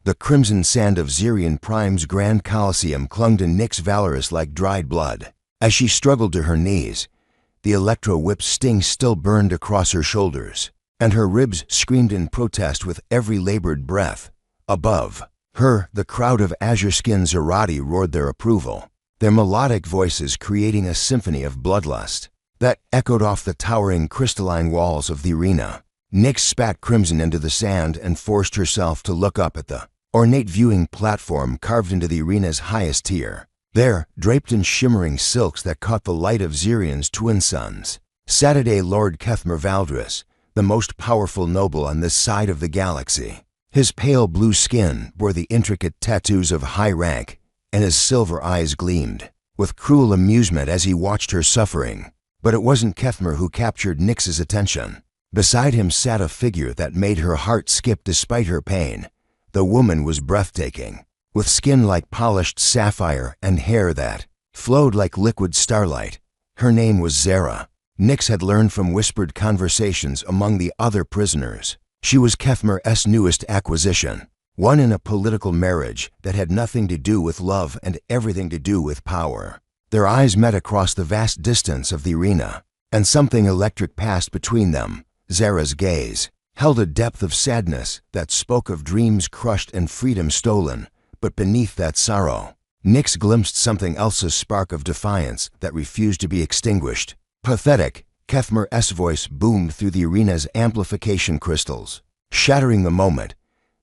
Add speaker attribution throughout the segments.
Speaker 1: The crimson sand of Xerion Prime's Grand Colosseum clung to Nyx Valorous like dried blood. As she struggled to her knees, the electro-whip's sting still burned across her shoulders, and her ribs screamed in protest with every labored breath. Above her, the crowd of azure-skinned Zerati roared their approval, their melodic voices creating a symphony of bloodlust that echoed off the towering crystalline walls of the arena. Nyx spat crimson into the sand and forced herself to look up at the ornate viewing platform carved into the arena's highest tier. There, draped in shimmering silks that caught the light of Xerion's twin suns, sat a Lord Kethmer Valdris, the most powerful noble on this side of the galaxy. His pale blue skin bore the intricate tattoos of high rank, and his silver eyes gleamed with cruel amusement as he watched her suffering. But it wasn't Kethmer who captured Nyx's attention. Beside him sat a figure that made her heart skip despite her pain. The woman was breathtaking, with skin like polished sapphire and hair that flowed like liquid starlight. Her name was Zara. Nyx had learned from whispered conversations among the other prisoners. She was Kethmer's newest acquisition, one in a political marriage that had nothing to do with love and everything to do with power. Their eyes met across the vast distance of the arena, and something electric passed between them. Zara's gaze held a depth of sadness that spoke of dreams crushed and freedom stolen, but beneath that sorrow, Nyx glimpsed something else, a spark of defiance that refused to be extinguished. Pathetic, Kethmer's voice boomed through the arena's amplification crystals, shattering the moment.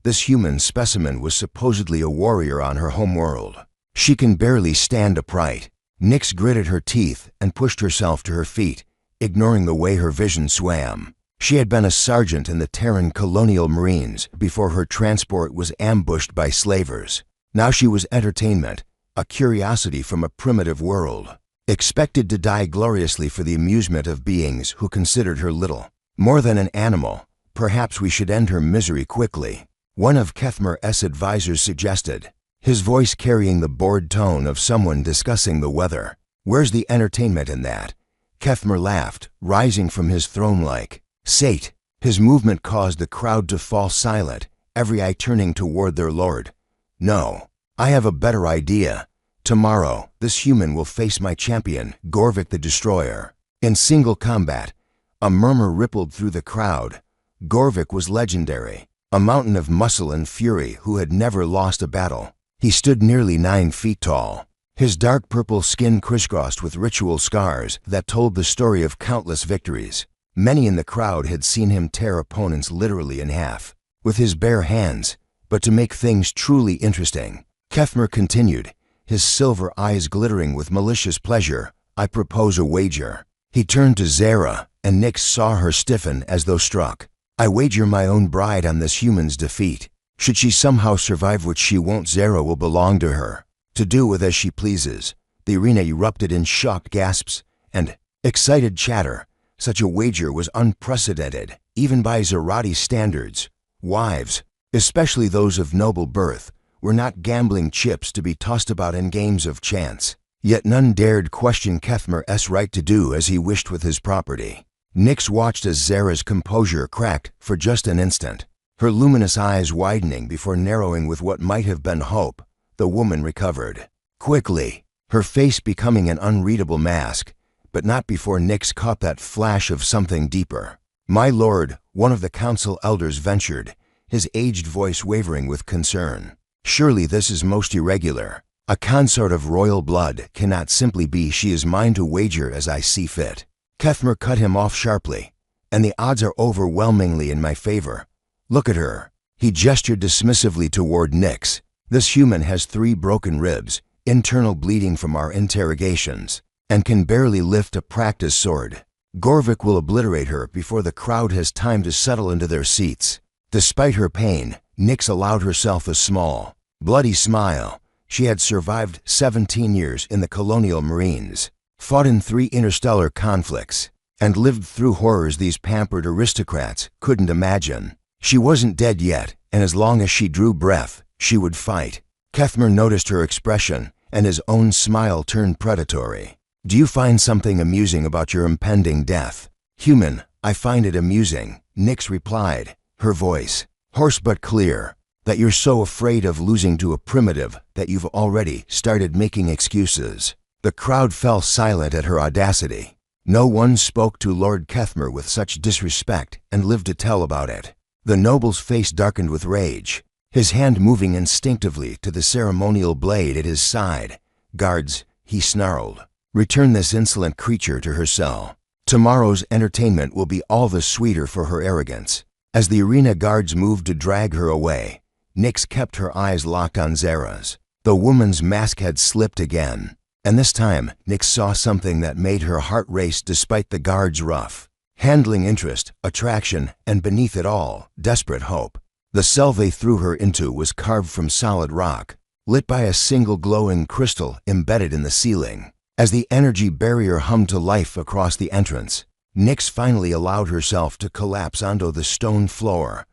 Speaker 1: This human specimen was supposedly a warrior on her homeworld. She can barely stand upright. Nyx gritted her teeth and pushed herself to her feet, ignoring the way her vision swam. She had been a sergeant in the Terran Colonial Marines before her transport was ambushed by slavers. Now she was entertainment, a curiosity from a primitive world, expected to die gloriously for the amusement of beings who considered her little more than an animal. Perhaps we should end her misery quickly, one of Kethmer's advisors suggested, his voice carrying the bored tone of someone discussing the weather. Where's the entertainment in that? Kethmer laughed, rising from his throne like Sate. His movement caused the crowd to fall silent, every eye turning toward their lord. No, I have a better idea. Tomorrow, this human will face my champion, Gorvik the Destroyer, in single combat. A murmur rippled through the crowd. Gorvik was legendary, a mountain of muscle and fury who had never lost a battle. He stood nearly 9 feet tall, his dark purple skin crisscrossed with ritual scars that told the story of countless victories. Many in the crowd had seen him tear opponents literally in half with his bare hands. But to make things truly interesting, Kethmer continued, his silver eyes glittering with malicious pleasure, I propose a wager. He turned to Zara, and Nyx saw her stiffen as though struck. I wager my own bride on this human's defeat. Should she somehow survive, which she won't, Zara will belong to her, to do with as she pleases. The arena erupted in shocked gasps and excited chatter. Such a wager was unprecedented, even by Zerati standards. Wives, especially those of noble birth, were not gambling chips to be tossed about in games of chance. Yet none dared question Kethmer's right to do as he wished with his property. Nyx watched as Zara's composure cracked for just an instant, her luminous eyes widening before narrowing with what might have been hope. The woman recovered quickly, her face becoming an unreadable mask, but not before Nyx caught that flash of something deeper. My lord, one of the council elders ventured, his aged voice wavering with concern. Surely this is most irregular. A consort of royal blood cannot simply be. She is mine to wager as I see fit. Kethmer cut him off sharply, and the odds are overwhelmingly in my favor. Look at her. He gestured dismissively toward Nyx. This human has 3 broken ribs, internal bleeding from our interrogations, and can barely lift a practice sword. Gorvik will obliterate her before the crowd has time to settle into their seats. Despite her pain, Nyx allowed herself a small, bloody smile. She had survived 17 years in the Colonial Marines, fought in 3 interstellar conflicts, and lived through horrors these pampered aristocrats couldn't imagine. She wasn't dead yet, and as long as she drew breath, she would fight. Kethmer noticed her expression, and his own smile turned predatory. Do you find something amusing about your impending death? Human, I find it amusing, Nyx replied, her voice hoarse but clear. That you're so afraid of losing to a primitive that you've already started making excuses. The crowd fell silent at her audacity. No one spoke to Lord Kethmer with such disrespect and lived to tell about it. The noble's face darkened with rage, his hand moving instinctively to the ceremonial blade at his side. "Guards," he snarled, "return this insolent creature to her cell. Tomorrow's entertainment will be all the sweeter for her arrogance." As the arena guards moved to drag her away, Nyx kept her eyes locked on Zara's. The woman's mask had slipped again, and this time Nyx saw something that made her heart race despite the guards' rough handling, interest, attraction, and beneath it all, desperate hope. The cell they threw her into was carved from solid rock, lit by a single glowing crystal embedded in the ceiling. As the energy barrier hummed to life across the entrance, Nyx finally allowed herself to collapse onto the stone floor.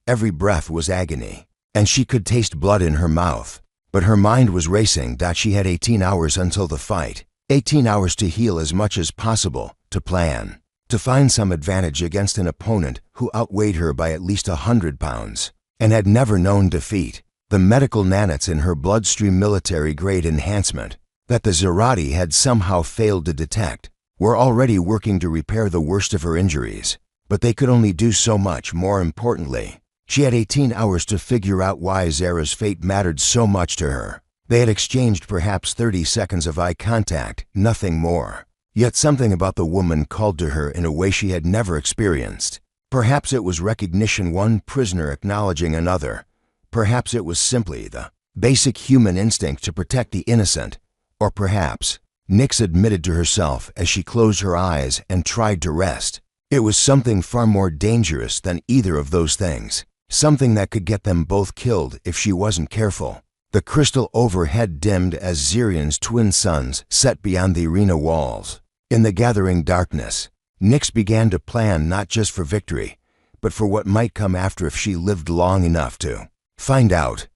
Speaker 1: Every breath was agony, and she could taste blood in her mouth. But her mind was racing. She had 18 hours until the fight. 18 hours to heal as much as possible, to plan, to find some advantage against an opponent who outweighed her by at least 100 pounds, and had never known defeat. The medical nanites in her bloodstream, military-grade enhancement, that the Zerati had somehow failed to detect, were already working to repair the worst of her injuries. But they could only do so much. More importantly, she had 18 hours to figure out why Zara's fate mattered so much to her. They had exchanged perhaps 30 seconds of eye contact, nothing more. Yet something about the woman called to her in a way she had never experienced. Perhaps it was recognition, one prisoner acknowledging another. Perhaps it was simply the basic human instinct to protect the innocent. Or perhaps, Nyx admitted to herself as she closed her eyes and tried to rest, it was something far more dangerous than either of those things. Something that could get them both killed if she wasn't careful. The crystal overhead dimmed as Zirian's twin suns set beyond the arena walls. In the gathering darkness, Nyx began to plan not just for victory, but for what might come after if she lived long enough to find out.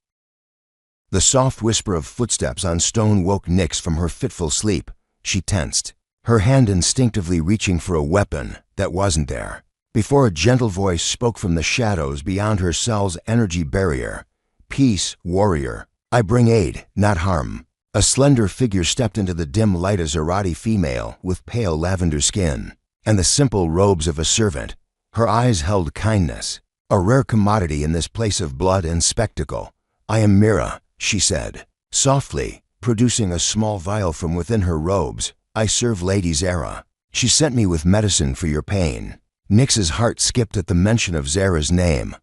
Speaker 1: The soft whisper of footsteps on stone woke Nyx from her fitful sleep. She tensed, her hand instinctively reaching for a weapon that wasn't there, before a gentle voice spoke from the shadows beyond her cell's energy barrier. "Peace, warrior. I bring aid, not harm." A slender figure stepped into the dim light, a Zerati female with pale lavender skin and the simple robes of a servant. Her eyes held kindness, a rare commodity in this place of blood and spectacle. "I am Mira," she said, softly, producing a small vial from within her robes. "I serve Lady Zara. She sent me with medicine for your pain." Nyx's heart skipped at the mention of Zara's name.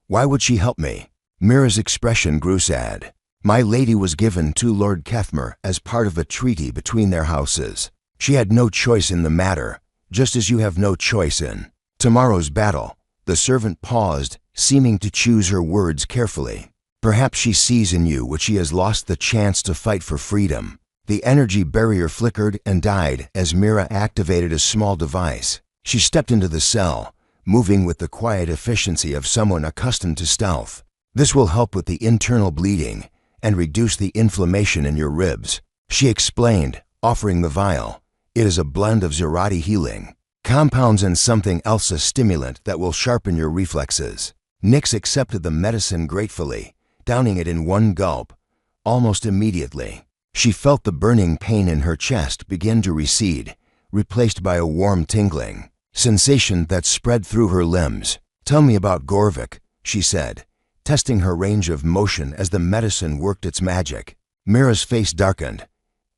Speaker 1: Why would she help me? Mira's expression grew sad. "My lady was given to Lord Kethmer as part of a treaty between their houses. She had no choice in the matter, just as you have no choice in tomorrow's battle." The servant paused, seeming to choose her words carefully. "Perhaps she sees in you what she has lost, the chance to fight for freedom." The energy barrier flickered and died as Mira activated a small device. She stepped into the cell, moving with the quiet efficiency of someone accustomed to stealth. "This will help with the internal bleeding and reduce the inflammation in your ribs," she explained, offering the vial. "It is a blend of Zerati healing compounds and something else, a stimulant that will sharpen your reflexes." Nyx accepted the medicine gratefully, downing it in one gulp. Almost immediately, she felt the burning pain in her chest begin to recede, replaced by a warm tingling sensation that spread through her limbs. "Tell me about Gorvik," she said, testing her range of motion as the medicine worked its magic. Mira's face darkened.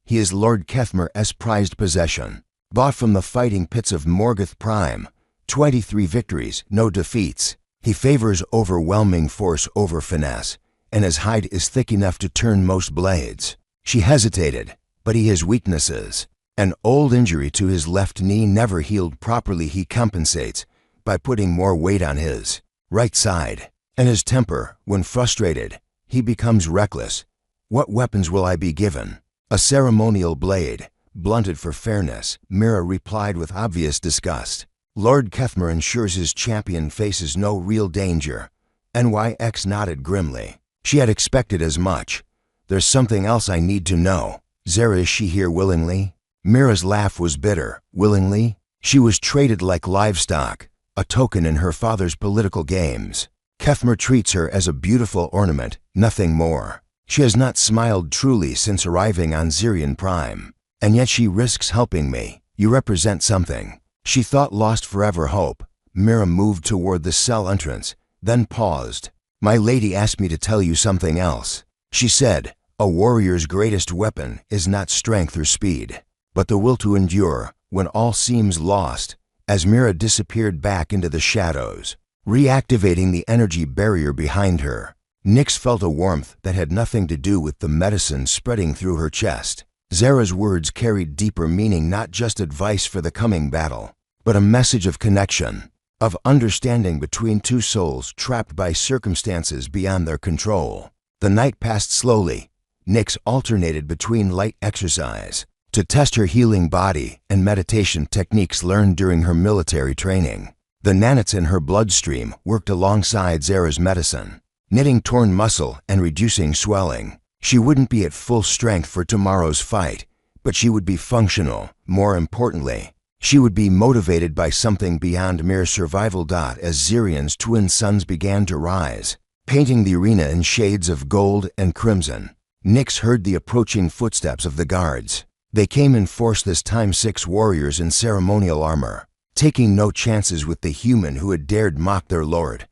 Speaker 1: "He is Lord Kethmer's prized possession, bought from the fighting pits of Morgoth Prime. 23 victories, no defeats. He favors overwhelming force over finesse, and his hide is thick enough to turn most blades." She hesitated. "But he has weaknesses. An old injury to his left knee, never healed properly. He compensates by putting more weight on his right side. And his temper, when frustrated, he becomes reckless. What weapons will I be given?" "A ceremonial blade, blunted for fairness," Mira replied with obvious disgust. "Lord Kethmer ensures his champion faces no real danger." NYX nodded grimly. She had expected as much. "There's something else I need to know. Zara, is she here willingly?" Mira's laugh was bitter. "Willingly? She was traded like livestock, a token in her father's political games." Kethmer treats her as a beautiful ornament, nothing more. She has not smiled truly since arriving on Zirian Prime. And yet she risks helping me. You represent something. She thought lost forever hope. Mira moved toward the cell entrance, then paused. My lady asked me to tell you something else. She said, a warrior's greatest weapon is not strength or speed, but the will to endure when all seems lost. As Mira disappeared back into the shadows, reactivating the energy barrier behind her, Nyx felt a warmth that had nothing to do with the medicine spreading through her chest. Zara's words carried deeper meaning, not just advice for the coming battle, but a message of connection, of understanding between two souls trapped by circumstances beyond their control. The night passed slowly. Nyx alternated between light exercise to test her healing body and meditation techniques learned during her military training. The nanites in her bloodstream worked alongside Zara's medicine, knitting torn muscle and reducing swelling. She wouldn't be at full strength for tomorrow's fight, but she would be functional. More importantly, she would be motivated by something beyond mere survival. As Zirian's twin suns began to rise, painting the arena in shades of gold and crimson, Nyx heard the approaching footsteps of the guards. They came in force this time, 6 warriors in ceremonial armor, taking no chances with the human who had dared mock their lord.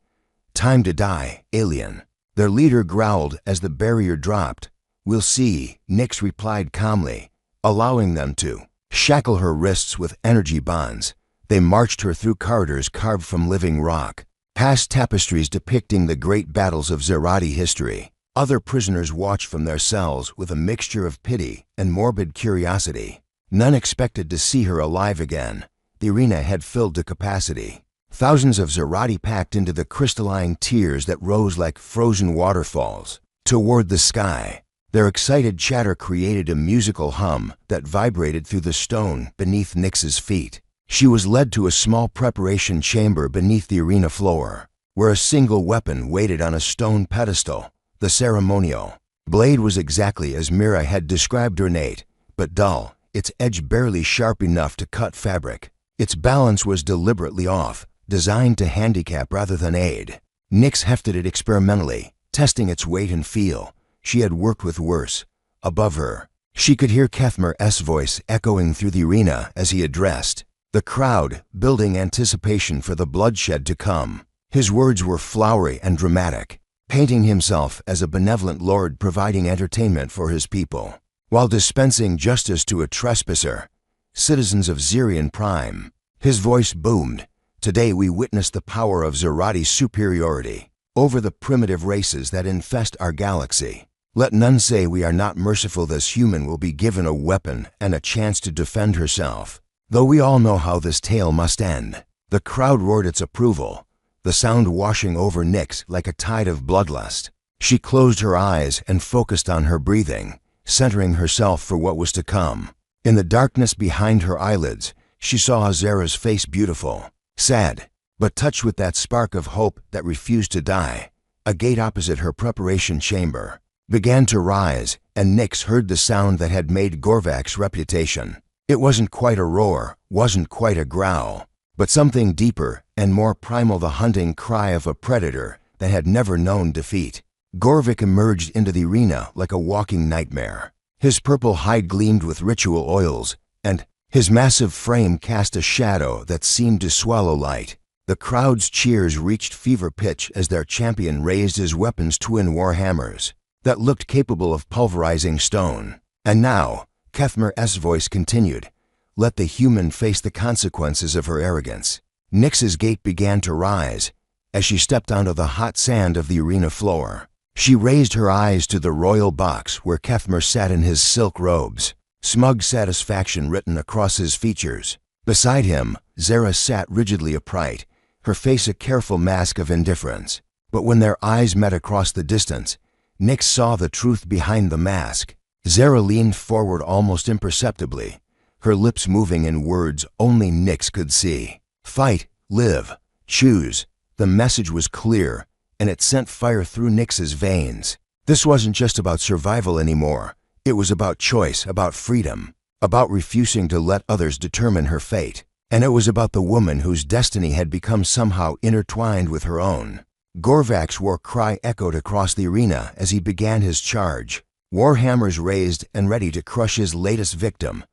Speaker 1: Time to die, alien. Their leader growled as the barrier dropped. We'll see, Nyx replied calmly, allowing them to shackle her wrists with energy bonds. They marched her through corridors carved from living rock, past tapestries depicting the great battles of Zerati history. Other prisoners watched from their cells with a mixture of pity and morbid curiosity. None expected to see her alive again. The arena had filled to capacity. Thousands of Zerati packed into the crystalline tiers that rose like frozen waterfalls toward the sky. Their excited chatter created a musical hum that vibrated through the stone beneath Nyx's feet. She was led to a small preparation chamber beneath the arena floor, where a single weapon waited on a stone pedestal. The ceremonial blade was exactly as Mira had described, ornate, but dull, its edge barely sharp enough to cut fabric. Its balance was deliberately off, designed to handicap rather than aid. Nyx hefted it experimentally, testing its weight and feel. She had worked with worse. Above her, she could hear Kethmer's voice echoing through the arena as he addressed the crowd, building anticipation for the bloodshed to come. His words were flowery and dramatic, painting himself as a benevolent lord providing entertainment for his people, while dispensing justice to a trespasser. Citizens of Zirian Prime, his voice boomed. Today we witness the power of Zerati's superiority over the primitive races that infest our galaxy. Let none say we are not merciful. This human will be given a weapon and a chance to defend herself. Though we all know how this tale must end. The crowd roared its approval, the sound washing over Nyx like a tide of bloodlust. She closed her eyes and focused on her breathing, centering herself for what was to come. In the darkness behind her eyelids, she saw Azara's face, beautiful, sad, but touched with that spark of hope that refused to die. A gate opposite her preparation chamber began to rise, and Nyx heard the sound that had made Gorvak's reputation. It wasn't quite a roar, wasn't quite a growl, but something deeper and more primal, the hunting cry of a predator that had never known defeat. Gorvik emerged into the arena like a walking nightmare. His purple hide gleamed with ritual oils, and his massive frame cast a shadow that seemed to swallow light. The crowd's cheers reached fever pitch as their champion raised his weapon's twin warhammers that looked capable of pulverizing stone. And now, Kethmer's voice continued, let the human face the consequences of her arrogance. Nyx's gate began to rise as she stepped onto the hot sand of the arena floor. She raised her eyes to the royal box where Kethmer sat in his silk robes, smug satisfaction written across his features. Beside him, Zara sat rigidly upright, her face a careful mask of indifference. But when their eyes met across the distance, Nyx saw the truth behind the mask. Zara leaned forward almost imperceptibly, her lips moving in words only Nyx could see. Fight, live, choose. The message was clear, and it sent fire through Nyx's veins. This wasn't just about survival anymore. It was about choice, about freedom, about refusing to let others determine her fate. And it was about the woman whose destiny had become somehow intertwined with her own. Gorvak's war cry echoed across the arena as he began his charge. Warhammers raised and ready to crush his latest victim.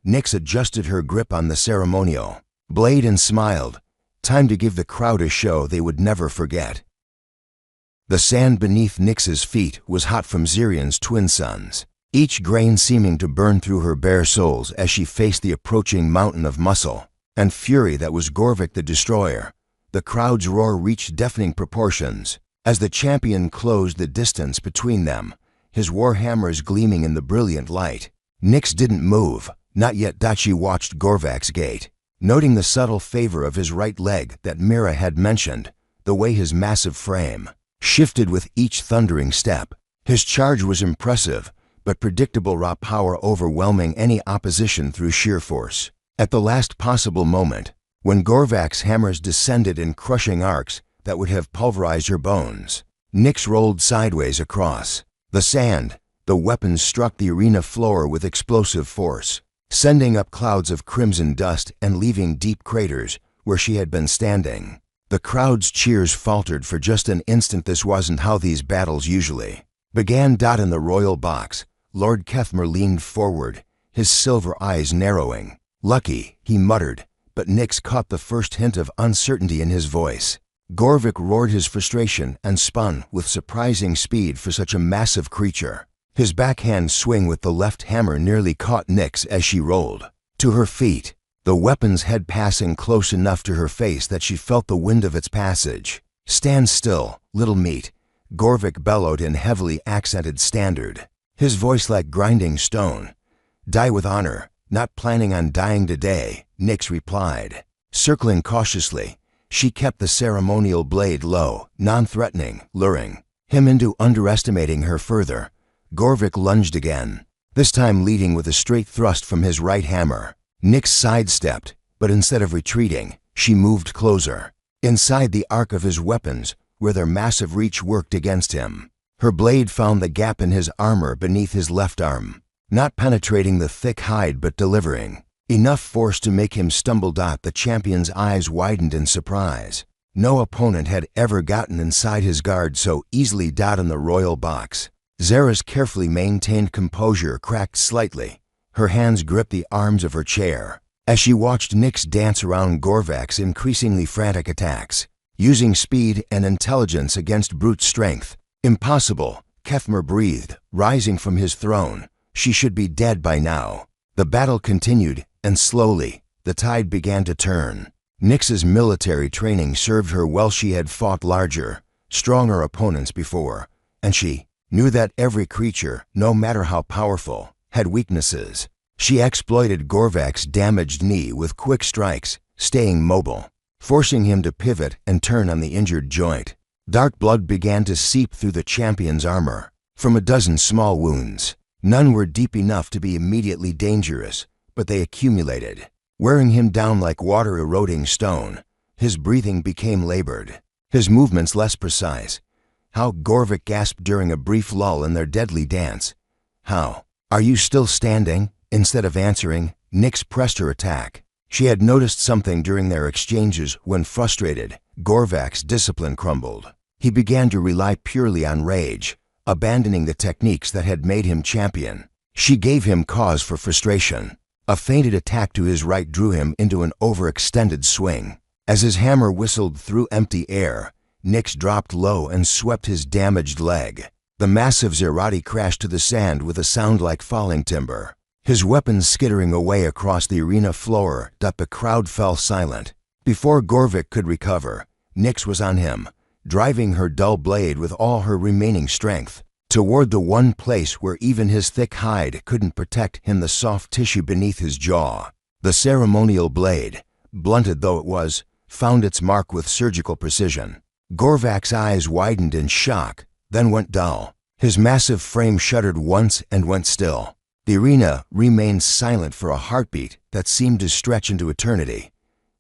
Speaker 1: Nyx adjusted her grip on the ceremonial blade and smiled. Time to give the crowd a show they would never forget. The sand beneath Nyx's feet was hot from Zirion's twin suns, each grain seeming to burn through her bare soles as she faced the approaching mountain of muscle and fury that was Gorvak the Destroyer. The crowd's roar reached deafening proportions as the champion closed the distance between them, his warhammers gleaming in the brilliant light. Nyx didn't move, not yet. She watched Gorvak's gait, noting the subtle favor of his right leg that Mira had mentioned, the way his massive frame shifted with each thundering step. His charge was impressive, but predictable, raw power overwhelming any opposition through sheer force. At the last possible moment, when Gorvak's hammers descended in crushing arcs that would have pulverized her bones, Nyx rolled sideways across the sand. The weapons struck the arena floor with explosive force, sending up clouds of crimson dust and leaving deep craters where she had been standing. The crowd's cheers faltered for just an instant. This wasn't how these battles usually began. In the royal box, Lord Kethmer leaned forward, his silver eyes narrowing. "Lucky," he muttered, but Nyx caught the first hint of uncertainty in his voice. Gorvak roared his frustration and spun with surprising speed for such a massive creature. His backhand swing with the left hammer nearly caught Nyx as she rolled to her feet, the weapon's head passing close enough to her face that she felt the wind of its passage. "Stand still, little meat," Gorvak bellowed in heavily accented standard, his voice like grinding stone. "Die with honor. Not planning on dying today," Nyx replied. Circling cautiously, she kept the ceremonial blade low, non-threatening, luring him into underestimating her further. Gorvak lunged again, this time leading with a straight thrust from his right hammer. Nyx sidestepped, but instead of retreating, she moved closer, inside the arc of his weapons where their massive reach worked against him. Her blade found the gap in his armor beneath his left arm, not penetrating the thick hide but delivering enough force to make him stumble. The champion's eyes widened in surprise. No opponent had ever gotten inside his guard so easily. In the royal box, Zara's carefully maintained composure cracked slightly. Her hands gripped the arms of her chair as she watched Nyx dance around Gorvak's increasingly frantic attacks, using speed and intelligence against brute strength. "Impossible," Kethmer breathed, rising from his throne. "She should be dead by now." The battle continued, and slowly, the tide began to turn. Nyx's military training served her well. She had fought larger, stronger opponents before, and she knew that every creature, no matter how powerful, had weaknesses. She exploited Gorvak's damaged knee with quick strikes, staying mobile, forcing him to pivot and turn on the injured joint. Dark blood began to seep through the champion's armor from a dozen small wounds. None were deep enough to be immediately dangerous, but they accumulated, wearing him down like water eroding stone. His breathing became labored, his movements less precise. How Gorvak gasped during a brief lull in their deadly dance. "How? Are you still standing?" Instead of answering, Nyx pressed her attack. She had noticed something during their exchanges. When frustrated, Gorvak's discipline crumbled. He began to rely purely on rage, abandoning the techniques that had made him champion. She gave him cause for frustration. A feinted attack to his right drew him into an overextended swing. As his hammer whistled through empty air, Nyx dropped low and swept his damaged leg. The massive Zerati crashed to the sand with a sound like falling timber, his weapons skittering away across the arena floor. The crowd fell silent. Before Gorvak could recover, Nyx was on him, driving her dull blade with all her remaining strength toward the one place where even his thick hide couldn't protect him, the soft tissue beneath his jaw. The ceremonial blade, blunted though it was, found its mark with surgical precision. Gorvak's eyes widened in shock, then went dull. His massive frame shuddered once and went still. The arena remained silent for a heartbeat that seemed to stretch into eternity.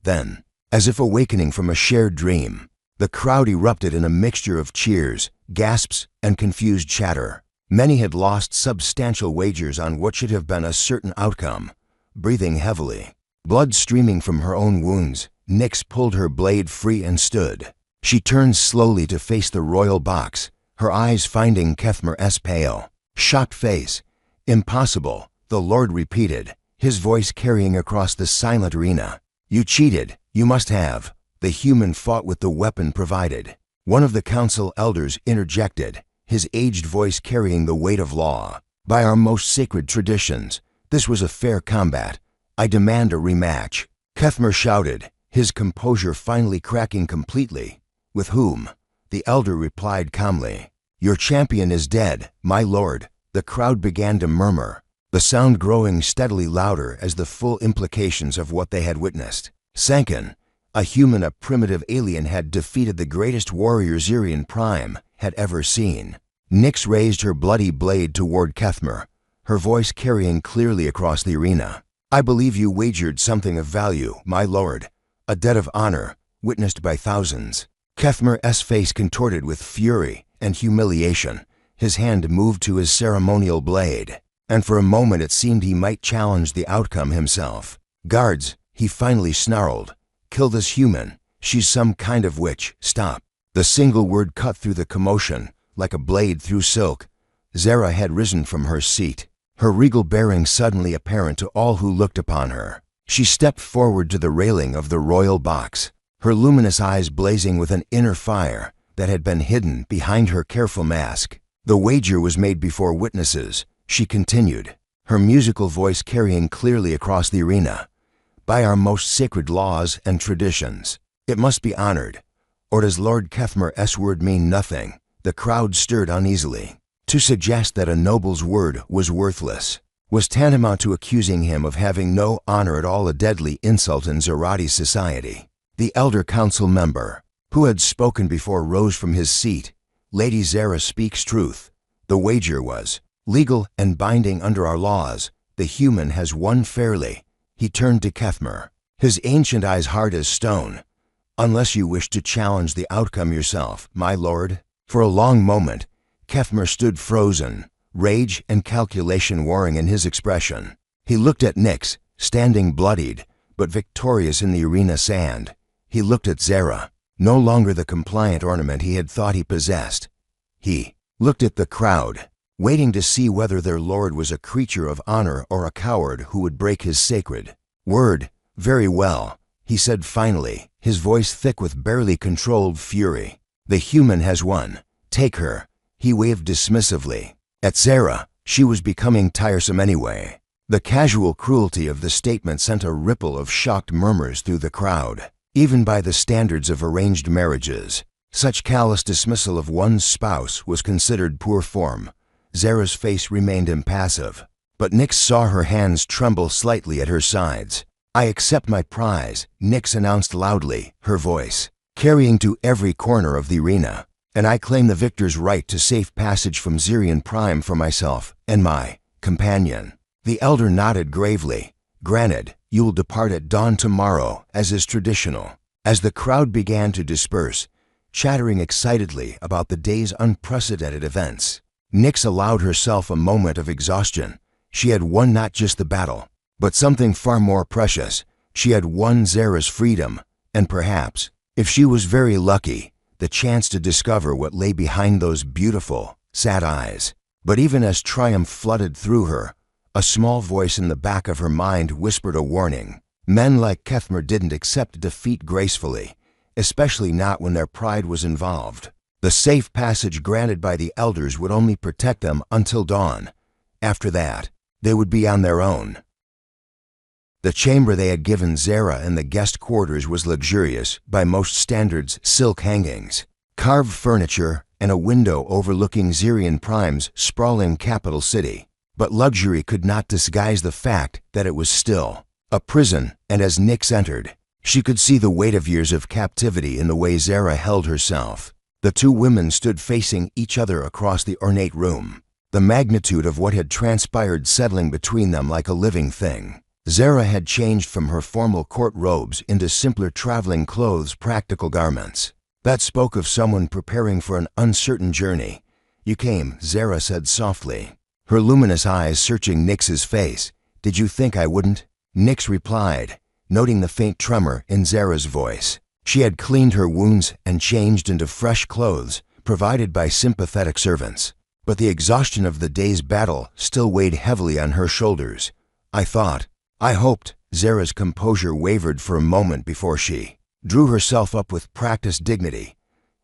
Speaker 1: Then, as if awakening from a shared dream, the crowd erupted in a mixture of cheers, gasps, and confused chatter. Many had lost substantial wagers on what should have been a certain outcome. Breathing heavily, blood streaming from her own wounds, Nyx pulled her blade free and stood, She turned slowly to face the royal box, her eyes finding Kethmer's pale, shocked face. "Impossible," the Lord repeated, his voice carrying across the silent arena. "You cheated, you must have." The human fought with the weapon provided. One of the council elders interjected, his aged voice carrying the weight of law. "By our most sacred traditions, this was a fair combat. I demand a rematch." Kethmer shouted, his composure finally cracking completely. "With whom?" The elder replied calmly. "Your champion is dead, my lord." The crowd began to murmur, the sound growing steadily louder as the full implications of what they had witnessed sank in. A human, a primitive alien, had defeated the greatest warrior Zirian Prime had ever seen. Nyx raised her bloody blade toward Kethmer, her voice carrying clearly across the arena. "I believe you wagered something of value, my lord. A debt of honor, witnessed by thousands." Kethmer's face contorted with fury and humiliation. His hand moved to his ceremonial blade, and for a moment it seemed he might challenge the outcome himself. "Guards," he finally snarled, "kill this human. She's some kind of witch. Stop." The single word cut through the commotion, like a blade through silk. Zara had risen from her seat, her regal bearing suddenly apparent to all who looked upon her. She stepped forward to the railing of the royal box, her luminous eyes blazing with an inner fire that had been hidden behind her careful mask. "The wager was made before witnesses," she continued, her musical voice carrying clearly across the arena. "By our most sacred laws and traditions, it must be honored. Or does Lord Kethmer's word mean nothing?" The crowd stirred uneasily. To suggest that a noble's word was worthless was tantamount to accusing him of having no honor at all, a deadly insult in Zarati society. The elder council member, who had spoken before, rose from his seat. "Lady Zara speaks truth. The wager was legal and binding under our laws. The human has won fairly." He turned to Kethmer, his ancient eyes hard as stone. "Unless you wish to challenge the outcome yourself, my lord." For a long moment, Kethmer stood frozen, rage and calculation warring in his expression. He looked at Nyx, standing bloodied, but victorious in the arena sand. He looked at Zara, no longer the compliant ornament he had thought he possessed. He looked at the crowd, waiting to see whether their lord was a creature of honor or a coward who would break his sacred word. "Very well," he said finally, his voice thick with barely controlled fury. "The human has won. Take her." He waved dismissively at Zara. She was becoming tiresome anyway. The casual cruelty of the statement sent a ripple of shocked murmurs through the crowd. Even by the standards of arranged marriages, such callous dismissal of one's spouse was considered poor form. Zara's face remained impassive, but Nyx saw her hands tremble slightly at her sides. "I accept my prize," Nyx announced loudly, her voice carrying to every corner of the arena. "And I claim the victor's right to safe passage from Zirian Prime for myself and my companion." The elder nodded gravely. "Granted, you will depart at dawn tomorrow, as is traditional." As the crowd began to disperse, chattering excitedly about the day's unprecedented events, Nyx allowed herself a moment of exhaustion. She had won not just the battle, but something far more precious. She had won Zara's freedom, and perhaps, if she was very lucky, the chance to discover what lay behind those beautiful, sad eyes. But even as triumph flooded through her, a small voice in the back of her mind whispered a warning. Men like Kethmer didn't accept defeat gracefully, especially not when their pride was involved. The safe passage granted by the elders would only protect them until dawn. After that, they would be on their own. The chamber they had given Zara and the guest quarters was luxurious by most standards: silk hangings, carved furniture, and a window overlooking Zirian Prime's sprawling capital city. But luxury could not disguise the fact that it was still a prison, and as Nyx entered, she could see the weight of years of captivity in the way Zara held herself. The two women stood facing each other across the ornate room, the magnitude of what had transpired settling between them like a living thing. Zara had changed from her formal court robes into simpler traveling clothes, practical garments that spoke of someone preparing for an uncertain journey. "You came," Zara said softly, her luminous eyes searching Nyx's face. "Did you think I wouldn't?" Nyx replied, noting the faint tremor in Zara's voice. She had cleaned her wounds and changed into fresh clothes provided by sympathetic servants. But the exhaustion of the day's battle still weighed heavily on her shoulders. I hoped. Zara's composure wavered for a moment before she drew herself up with practiced dignity.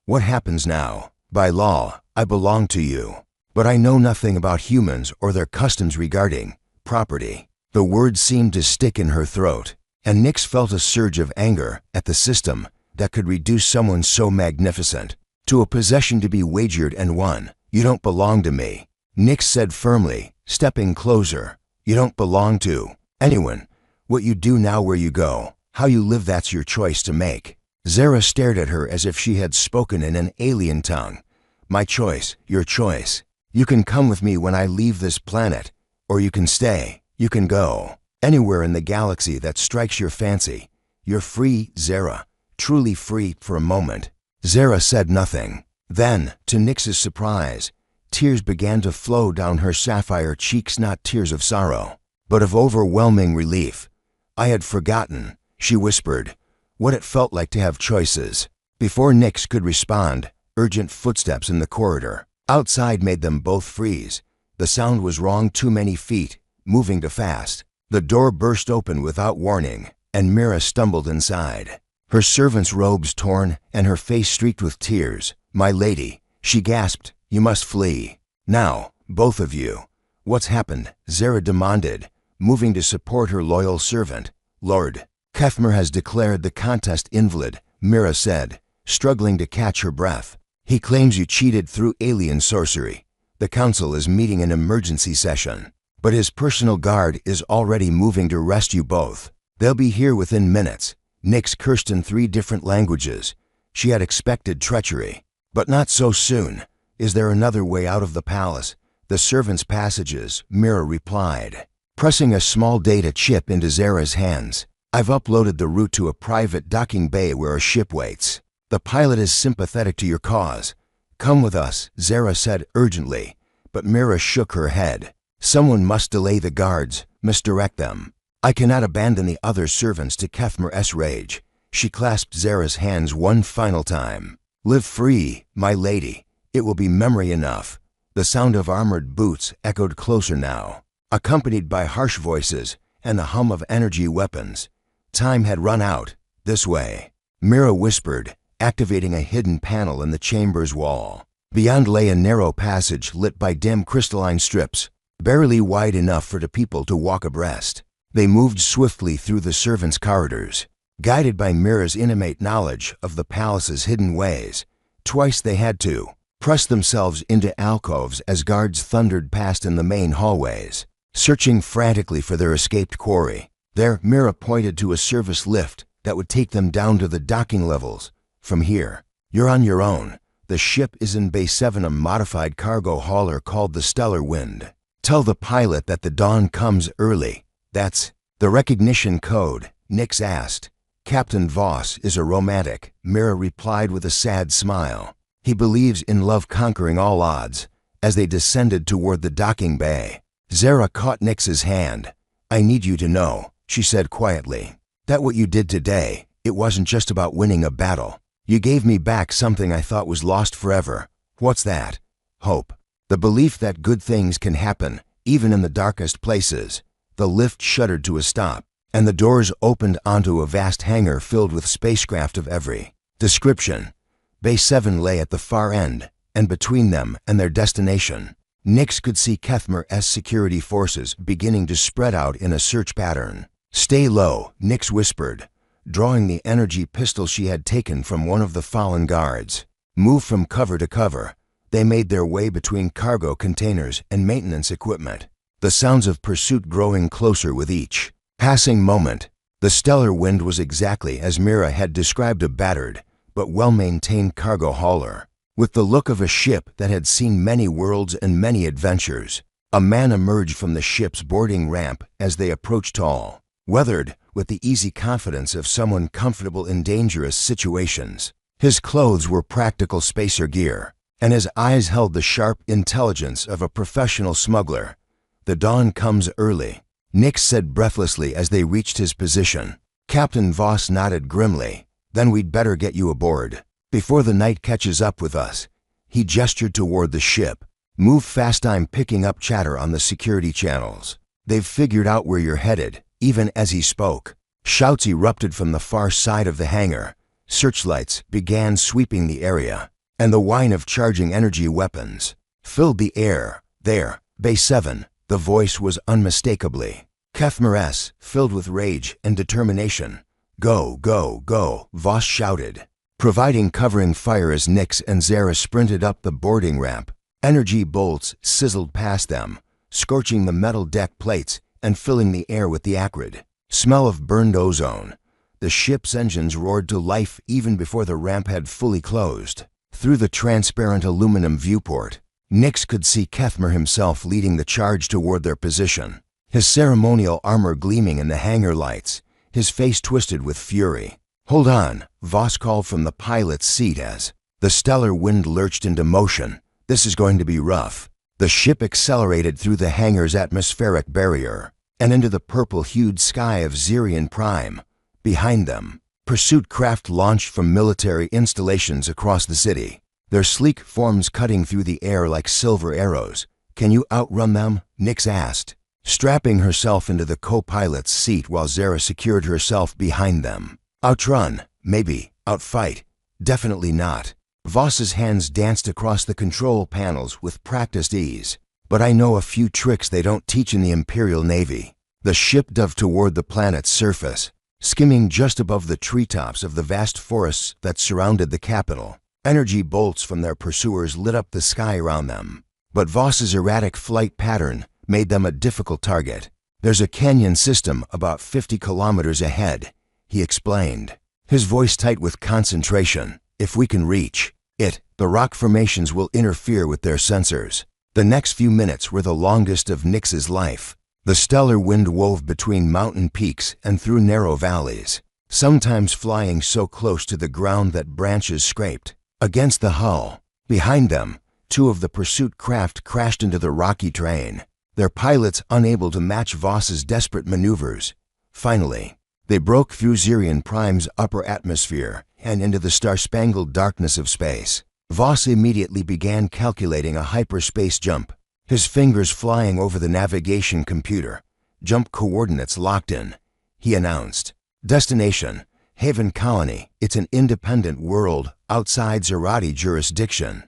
Speaker 1: What happens now? By law, I belong to you. But I know nothing about humans or their customs regarding property. The words seemed to stick in her throat, and Nix felt a surge of anger at the system that could reduce someone so magnificent to a possession to be wagered and won. You don't belong to me, Nix said firmly, stepping closer. You don't belong to anyone. What you do now, where you go, how you live, that's your choice to make. Zara stared at her as if she had spoken in an alien tongue. My choice, your choice. You can come with me when I leave this planet, or you can stay. You can go anywhere in the galaxy that strikes your fancy. You're free, Zara, truly free for a moment. Zara said nothing. Then, to Nix's surprise, tears began to flow down her sapphire cheeks, not tears of sorrow, but of overwhelming relief. I had forgotten, she whispered, what it felt like to have choices. Before Nix could respond, urgent footsteps in the corridor outside made them both freeze. The sound was wrong. Too many feet, moving too fast. The door burst open without warning, and Mira stumbled inside, her servant's robes torn and her face streaked with tears. My lady, she gasped, you must flee. Now, both of you. What's happened? Zara demanded, moving to support her loyal servant. Lord Kethmer has declared the contest invalid, Mira said, struggling to catch her breath. He claims you cheated through alien sorcery. The council is meeting an emergency session, but his personal guard is already moving to arrest you both. They'll be here within minutes. Nix cursed in 3 different languages. She had expected treachery, but not so soon. Is there another way out of the palace? The servants' passages, Mira replied, pressing a small data chip into Zara's hands. I've uploaded the route to a private docking bay where a ship waits. The pilot is sympathetic to your cause. Come with us, Zara said urgently, but Mira shook her head. Someone must delay the guards, misdirect them. I cannot abandon the other servants to Kethmer's rage. She clasped Zara's hands one final time. Live free, my lady. It will be memory enough. The sound of armored boots echoed closer now, accompanied by harsh voices and the hum of energy weapons. Time had run out. This way, Mira whispered, activating a hidden panel in the chamber's wall. Beyond lay a narrow passage lit by dim crystalline strips, barely wide enough for the people to walk abreast. They moved swiftly through the servants' corridors, guided by Mira's innate knowledge of the palace's hidden ways. Twice they had to press themselves into alcoves as guards thundered past in the main hallways, searching frantically for their escaped quarry. There, Mira pointed to a service lift that would take them down to the docking levels. From here, you're on your own. The ship is in Bay 7, a modified cargo hauler called the Stellar Wind. Tell the pilot that the dawn comes early. That's the recognition code, Nix asked. Captain Voss is a romantic, Mira replied with a sad smile. He believes in love conquering all odds. As they descended toward the docking bay, Zara caught Nix's hand. I need you to know, she said quietly, that what you did today, it wasn't just about winning a battle. You gave me back something I thought was lost forever. What's that? Hope. The belief that good things can happen, even in the darkest places. The lift shuddered to a stop, and the doors opened onto a vast hangar filled with spacecraft of every description. Bay 7 lay at the far end, and between them and their destination, Nix could see Kethmer's security forces beginning to spread out in a search pattern. Stay low, Nix whispered, drawing the energy pistol she had taken from one of the fallen guards. Move from cover to cover. They made their way between cargo containers and maintenance equipment, the sounds of pursuit growing closer with each passing moment. The Stellar Wind was exactly as Mira had described, a battered but well-maintained cargo hauler, with the look of a ship that had seen many worlds and many adventures. A man emerged from the ship's boarding ramp as they approached, tall, weathered, with the easy confidence of someone comfortable in dangerous situations. His clothes were practical spacer gear, and his eyes held the sharp intelligence of a professional smuggler. The dawn comes early, Nix said breathlessly as they reached his position. Captain Voss nodded grimly. Then we'd better get you aboard before the night catches up with us." He gestured toward the ship. "Move fast, I'm picking up chatter on the security channels. They've figured out where you're headed." Even as he spoke, shouts erupted from the far side of the hangar. Searchlights began sweeping the area, and the whine of charging energy weapons filled the air. "There, Bay 7, the voice was unmistakably Kethmer's, filled with rage and determination. "Go, go, go," Voss shouted, providing covering fire as Nix and Zara sprinted up the boarding ramp. Energy bolts sizzled past them, scorching the metal deck plates and filling the air with the acrid smell of burned ozone. The ship's engines roared to life even before the ramp had fully closed. Through the transparent aluminum viewport, Nix could see Kethmer himself leading the charge toward their position, his ceremonial armor gleaming in the hangar lights, his face twisted with fury. "Hold on," Voss called from the pilot's seat as the stellar wind lurched into motion. "This is going to be rough." The ship accelerated through the hangar's atmospheric barrier and into the purple-hued sky of Zirian Prime. Behind them, pursuit craft launched from military installations across the city, their sleek forms cutting through the air like silver arrows. "Can you outrun them?" Nix asked, strapping herself into the co-pilot's seat while Zara secured herself behind them. "Outrun, maybe. Outfight, definitely not." Voss's hands danced across the control panels with practiced ease. "But I know a few tricks they don't teach in the Imperial Navy." The ship dove toward the planet's surface, skimming just above the treetops of the vast forests that surrounded the capital. Energy bolts from their pursuers lit up the sky around them, but Voss's erratic flight pattern made them a difficult target. "There's a canyon system about 50 kilometers ahead," he explained, his voice tight with concentration. "If we can reach it, the rock formations will interfere with their sensors." The next few minutes were the longest of Nix's life. The stellar wind wove between mountain peaks and through narrow valleys, sometimes flying so close to the ground that branches scraped against the hull. Behind them, two of the pursuit craft crashed into the rocky terrain, their pilots unable to match Voss's desperate maneuvers. Finally, they broke through Zirian Prime's upper atmosphere and into the star-spangled darkness of space. Voss immediately began calculating a hyperspace jump, his fingers flying over the navigation computer. "Jump coordinates locked in," he announced. "Destination, Haven Colony. It's an independent world outside Zerati jurisdiction."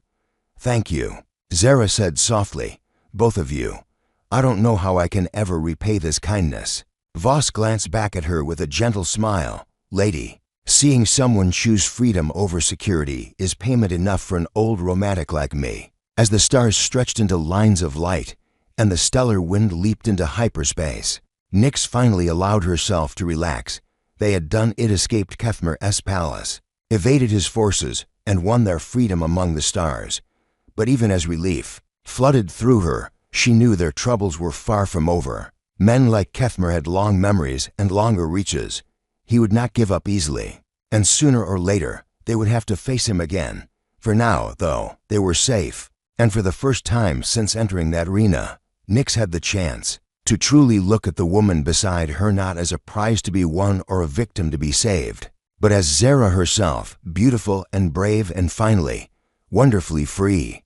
Speaker 1: "Thank you," Zara said softly. "Both of you. I don't know how I can ever repay this kindness." Voss glanced back at her with a gentle smile. "Lady, seeing someone choose freedom over security is payment enough for an old romantic like me." As the stars stretched into lines of light and the stellar wind leaped into hyperspace, Nix finally allowed herself to relax. They had done it, escaped Kethmer's palace, evaded his forces, and won their freedom among the stars. But even as relief flooded through her, she knew their troubles were far from over. Men like Kethmer had long memories and longer reaches. He would not give up easily, and sooner or later they would have to face him again. For now, though, they were safe, and for the first time since entering that arena, Nix had the chance to truly look at the woman beside her not as a prize to be won or a victim to be saved, but as Zara herself, beautiful and brave and finally, wonderfully free.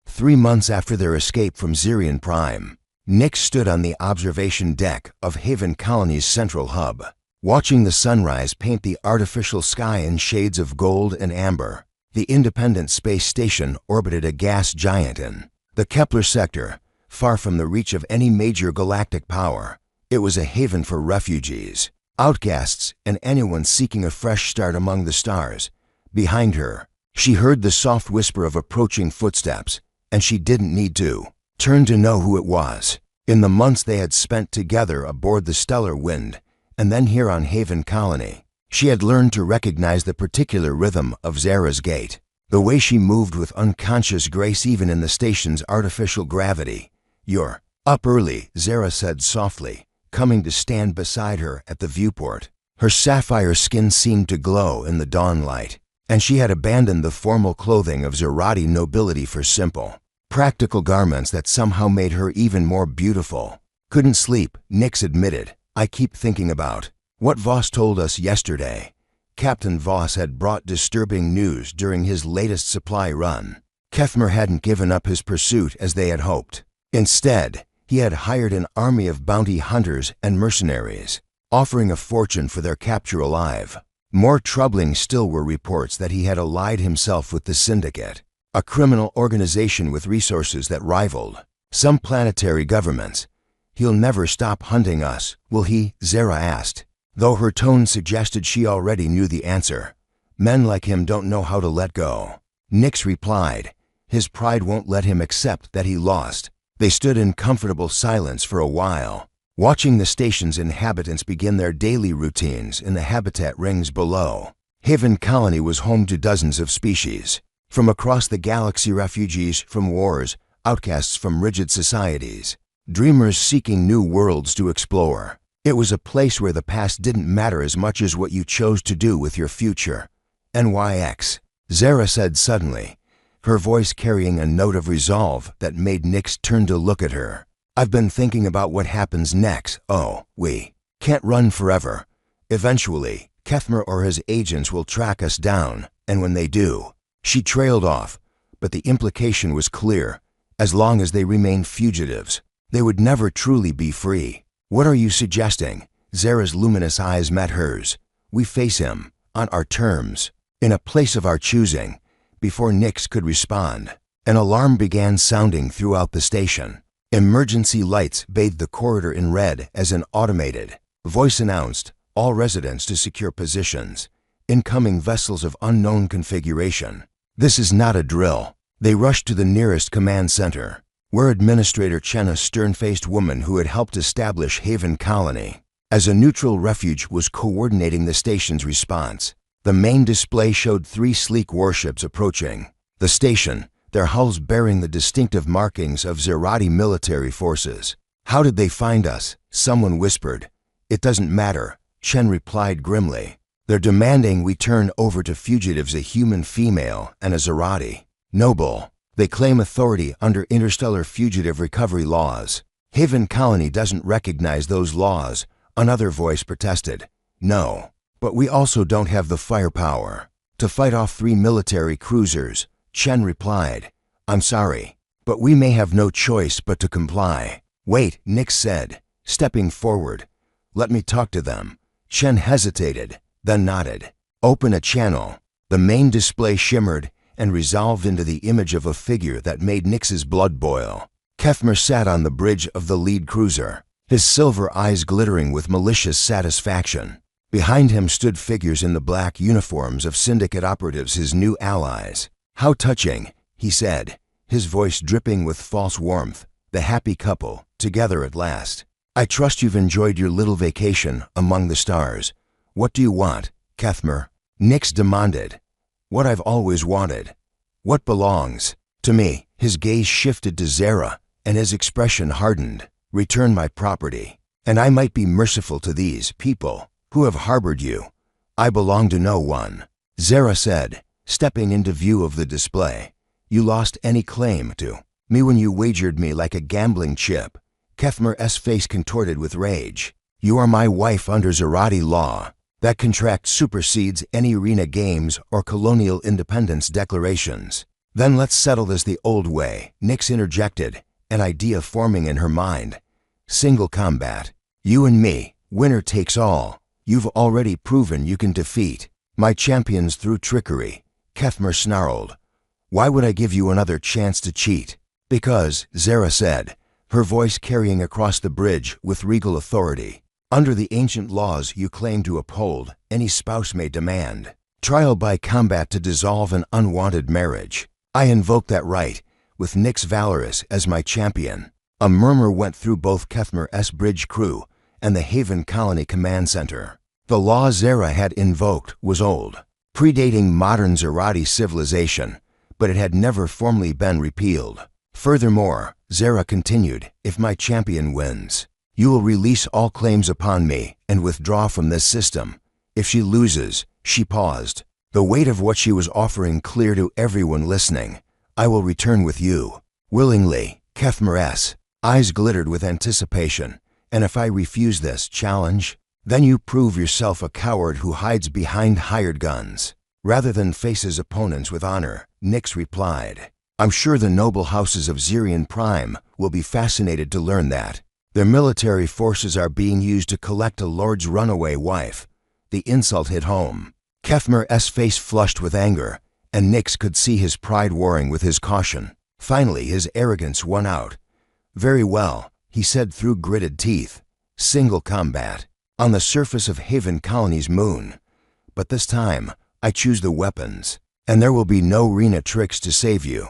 Speaker 1: 3 months after their escape from Zirian Prime, Nix stood on the observation deck of Haven Colony's central hub, watching the sunrise paint the artificial sky in shades of gold and amber. The Independent Space Station orbited a gas giant in the Kepler sector, far from the reach of any major galactic power. It was a haven for refugees, outcasts, and anyone seeking a fresh start among the stars. Behind her, she heard the soft whisper of approaching footsteps, and she didn't need to turn to know who it was. In the months they had spent together aboard the Stellar Wind, and then here on Haven Colony, she had learned to recognize the particular rhythm of Zara's gait, the way she moved with unconscious grace even in the station's artificial gravity. "You're up early," Zara said softly, coming to stand beside her at the viewport. Her sapphire skin seemed to glow in the dawn light, and she had abandoned the formal clothing of Zerati nobility for simple, practical garments that somehow made her even more beautiful. "Couldn't sleep," Nix admitted. "I keep thinking about what Voss told us yesterday. Captain Voss had brought disturbing news during his latest supply run. Kethmer hadn't given up his pursuit as they had hoped. Instead, he had hired an army of bounty hunters and mercenaries, offering a fortune for their capture alive. More troubling still were reports that he had allied himself with the Syndicate, a criminal organization with resources that rivaled some planetary governments. "He'll never stop hunting us, will he?" Zara asked, though her tone suggested she already knew the answer. "Men like him don't know how to let go." Nix replied, "His pride won't let him accept that he lost." They stood in comfortable silence for a while, watching the station's inhabitants begin their daily routines in the habitat rings below. Haven Colony was home to dozens of species, from across the galaxy, refugees from wars, outcasts from rigid societies, dreamers seeking new worlds to explore. It was a place where the past didn't matter as much as what you chose to do with your future. "NYX," Zara said suddenly, her voice carrying a note of resolve that made Nix turn to look at her. "I've been thinking about what happens next. We can't run forever. Eventually, Kethmer or his agents will track us down, and when they do..." She trailed off, but the implication was clear. As long as they remained fugitives, they would never truly be free. "What are you suggesting?" Zara's luminous eyes met hers. "We face him, on our terms, in a place of our choosing." Before Nix could respond, an alarm began sounding throughout the station. Emergency lights bathed the corridor in red as an automated voice announced, "All residents to secure positions. Incoming vessels of unknown configuration." "This is not a drill." They rushed to the nearest command center, where Administrator Chen, a stern-faced woman who had helped establish Haven Colony as a neutral refuge, was coordinating the station's response. The main display showed 3 sleek warships approaching the station, their hulls bearing the distinctive markings of Zerati military forces. "How did they find us?" someone whispered. "It doesn't matter," Chen replied grimly. "They're demanding we turn over to fugitives a human female and a Zerati noble. They claim authority under interstellar fugitive recovery laws." "Haven Colony doesn't recognize those laws," another voice protested. "No, but we also don't have the firepower to fight off 3 military cruisers," Chen replied. "I'm sorry, but we may have no choice but to comply." "Wait," Nix said, stepping forward. "Let me talk to them." Chen hesitated, then nodded. "Open a channel." The main display shimmered and resolved into the image of a figure that made Nix's blood boil. Kethmer sat on the bridge of the lead cruiser, his silver eyes glittering with malicious satisfaction. Behind him stood figures in the black uniforms of Syndicate operatives, his new allies. "How touching," he said, his voice dripping with false warmth. "The happy couple, together at last. I trust you've enjoyed your little vacation among the stars." "What do you want, Kethmer?" Nix demanded. "What I've always wanted. What belongs to me." His gaze shifted to Zara, and his expression hardened. "Return my property, and I might be merciful to these people who have harbored you. I belong to no one." Zara said, stepping into view of the display. "You lost any claim to me when you wagered me like a gambling chip." Kethmer's face contorted with rage. "You are my wife under Zerati law. That contract supersedes any arena games or colonial independence declarations." "Then let's settle this the old way," Nix interjected, an idea forming in her mind. "Single combat. You and me, winner takes all. You've already proven you can defeat my champions through trickery." Kethmer snarled. "Why would I give you another chance to cheat?" "Because," Zara said, her voice carrying across the bridge with regal authority, "under the ancient laws you claim to uphold, any spouse may demand trial by combat to dissolve an unwanted marriage. I invoke that right, with Nix Valorous as my champion." A murmur went through both Kethmer's bridge crew and the Haven Colony Command Center. The law Zara had invoked was old, predating modern Zerati civilization, but it had never formally been repealed. "Furthermore," Zara continued, "if my champion wins, you will release all claims upon me and withdraw from this system. If she loses," she paused, the weight of what she was offering clear to everyone listening, "I will return with you." "Willingly," Kethmer's eyes glittered with anticipation. "And if I refuse this challenge?" Then you prove yourself a coward who hides behind hired guns, rather than face his opponents with honor, Nyx replied. I'm sure the noble houses of Zirian Prime will be fascinated to learn that. Their military forces are being used to collect a lord's runaway wife. The insult hit home. Kefmer's face flushed with anger, and Nyx could see his pride warring with his caution. Finally, his arrogance won out. Very well, he said through gritted teeth. Single combat, on the surface of Haven Colony's moon. But this time, I choose the weapons, and there will be no Rena tricks to save you.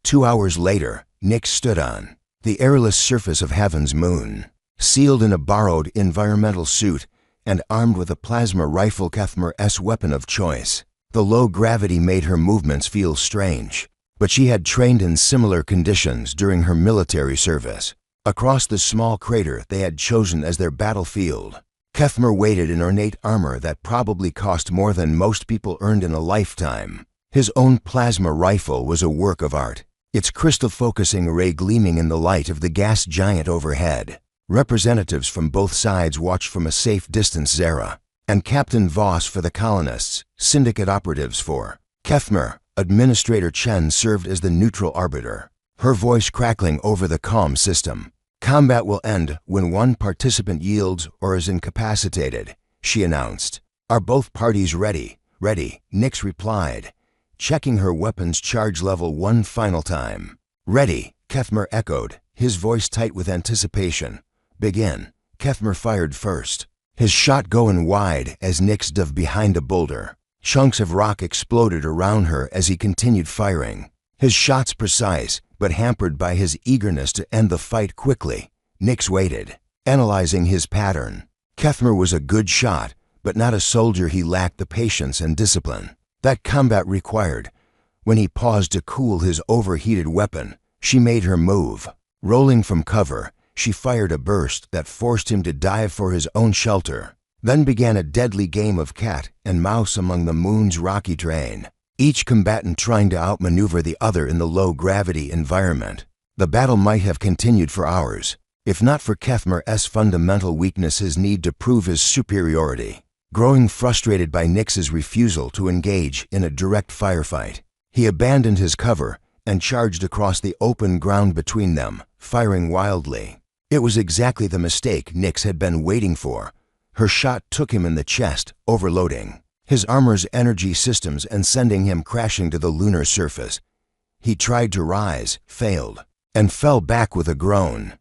Speaker 1: 2 hours later, Nyx stood on the airless surface of Heaven's moon, sealed in a borrowed environmental suit and armed with a plasma rifle, Kefmer's weapon of choice. The low gravity made her movements feel strange, but she had trained in similar conditions during her military service. Across the small crater they had chosen as their battlefield, Kefmer waited in ornate armor that probably cost more than most people earned in a lifetime. His own plasma rifle was a work of art, its crystal focusing array gleaming in the light of the gas giant overhead. Representatives from both sides watched from a safe distance. Zara and Captain Voss for the colonists, syndicate operatives for Kefmer. Administrator Chen served as the neutral arbiter, her voice crackling over the comm system. Combat will end when one participant yields or is incapacitated, she announced. Are both parties ready? Ready, Nyx replied, checking her weapon's charge level one final time. Ready, Kefmer echoed, his voice tight with anticipation. Begin. Kefmer fired first, his shot going wide as Nyx dove behind a boulder. Chunks of rock exploded around her as he continued firing, his shots precise but hampered by his eagerness to end the fight quickly. Nyx waited, analyzing his pattern. Kefmer was a good shot, but not a soldier. He lacked the patience and discipline that combat required. When he paused to cool his overheated weapon, she made her move. Rolling from cover, she fired a burst that forced him to dive for his own shelter. Then began a deadly game of cat and mouse among the moon's rocky terrain, each combatant trying to outmaneuver the other in the low-gravity environment. The battle might have continued for hours, if not for Kefmer's fundamental weakness, his need to prove his superiority. Growing frustrated by Nyx's refusal to engage in a direct firefight, he abandoned his cover and charged across the open ground between them, firing wildly. It was exactly the mistake Nyx had been waiting for. Her shot took him in the chest, overloading his armor's energy systems and sending him crashing to the lunar surface. He tried to rise, failed, and fell back with a groan.